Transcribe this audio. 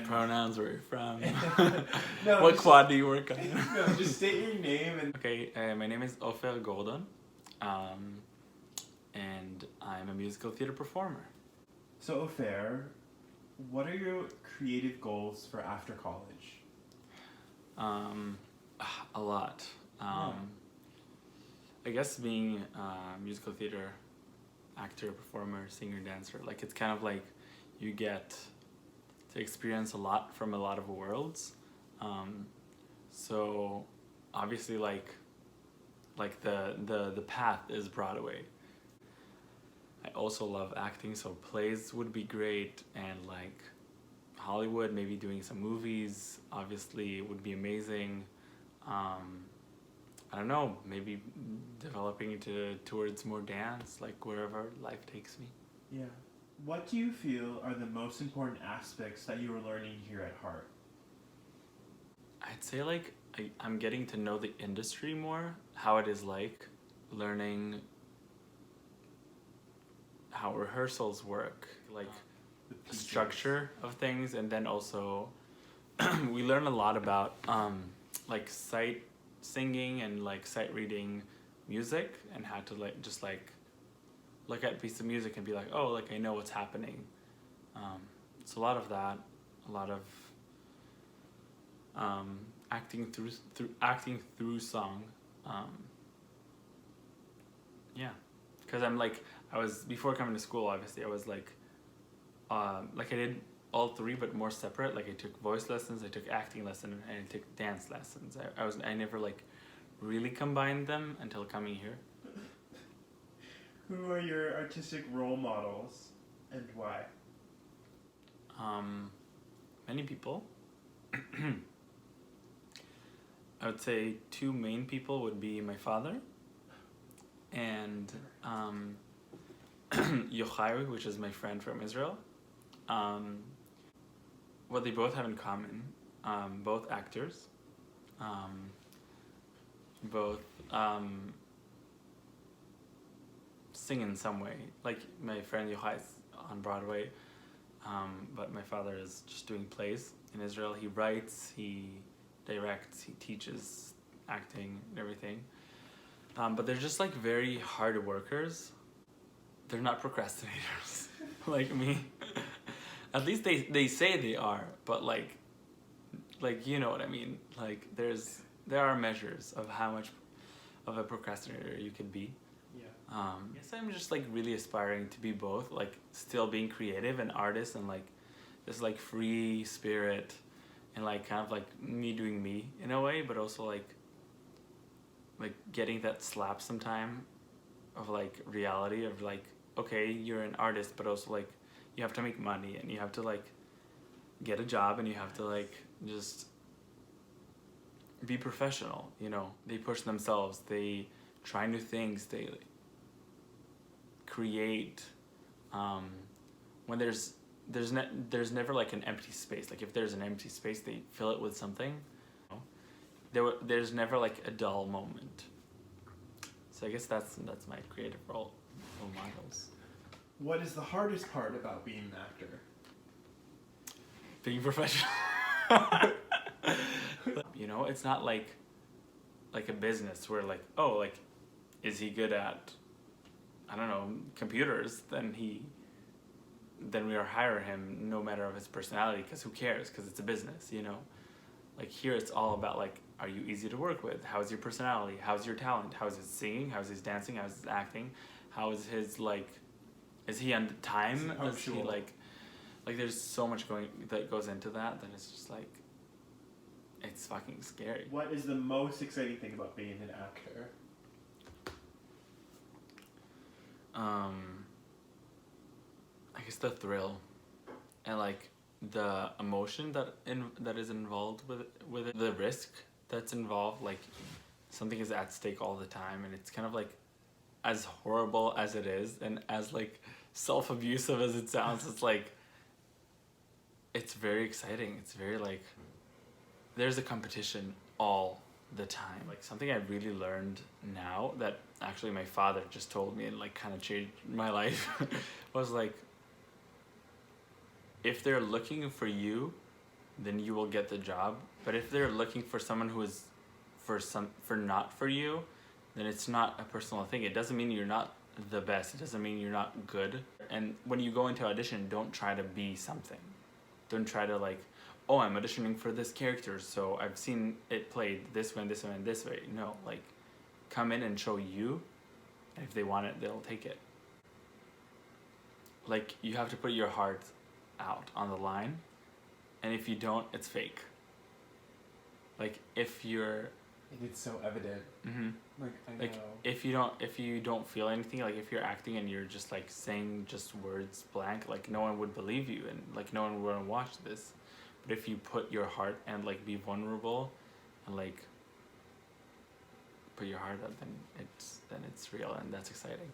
pronouns, where you're from. No, What just- quad do you work on? No, just state your name and. Okay, my name is Ofer Gordon, and I'm a musical theater performer. So, Ofer, what are your creative goals for after college? A lot. I guess being a musical theater actor, performer, singer, dancer, like it's kind of like you get to experience a lot from a lot of worlds. So obviously like the path is Broadway. I also love acting, so plays would be great, and like Hollywood, maybe doing some movies obviously would be amazing. I don't know, maybe developing towards more dance, like wherever life takes me. Yeah. What do you feel are the most important aspects that you are learning here at Heart? I'd say like I'm getting to know the industry more, how it is like, learning how rehearsals work, like the structure of things, and then also we learn a lot about like sight singing and like sight reading music, and how to like just like look at a piece of music and be like, oh, like I know what's happening. It's a lot of that, a lot of acting through song. Yeah, because I'm like, I was, before coming to school, obviously I was like I did all three but more separate. Like I took voice lessons, I took acting lessons, and I took dance lessons. I never like really combined them until coming here. Who are your artistic role models and why? Many people. I would say two main people would be my father and Yochai, which is my friend from Israel. What they both have in common, both actors, both sing in some way. Like my friend Yochai is on Broadway, but my father is just doing plays in Israel. He writes, he directs, he teaches acting and everything. But they're just like very hard workers. They're not procrastinators like me. At least they say they are, but like you know what I mean. Like there are measures of how much of a procrastinator you can be. Yeah. I guess I'm just like really aspiring to be both, like still being creative and artist and like this like free spirit and like kind of like me doing me in a way, but also like getting that slap sometime of like reality of like, okay, you're an artist, but also like you have to make money and you have to like get a job and you have to like just be professional, you know. They push themselves, they try new things, they create. When there's never like an empty space. Like if there's an empty space, they fill it with something. There's never like a dull moment. So I guess that's my creative role models. What is the hardest part about being an actor? Being professional. You know, it's not like a business where like, oh, like, is he good at, I don't know, computers? Then we hire him no matter of his personality, because who cares? Because it's a business, you know. Like here, it's all about like, are you easy to work with? How's your personality? How's your talent? How's his singing? How's his dancing? How's his acting? How is his like? Is he on time? Is he like there's so much that goes into that. Then it's just like, it's fucking scary. What is the most exciting thing about being an actor? I guess the thrill, and like the emotion that is involved with it, the risk that's involved. Like something is at stake all the time, and it's kind of like, as horrible as it is, and as like self-abusive as it sounds, it's like, it's very exciting. It's very like, there's a competition all the time. Like something I really learned now that actually my father just told me and like kind of changed my life was like, if they're looking for you, then you will get the job. But if they're looking for someone who is for not for you, then it's not a personal thing. It doesn't mean you're not the best. It doesn't mean you're not good. And when you go into audition, don't try to be something. Don't try to like, oh, I'm auditioning for this character, so I've seen it played this way and this way and this way. No, like, come in and show you. And if they want it, they'll take it. Like, you have to put your heart out on the line, and if you don't, it's fake. Like, if you're It's so evident. mm-hmm. Like, I Like, know. if you don't feel anything, like if you're acting and you're just like saying just words blank, like no one would believe you, and like no one would want to watch this. But if you put your heart and like be vulnerable and like put your heart out, then it's real, and that's exciting.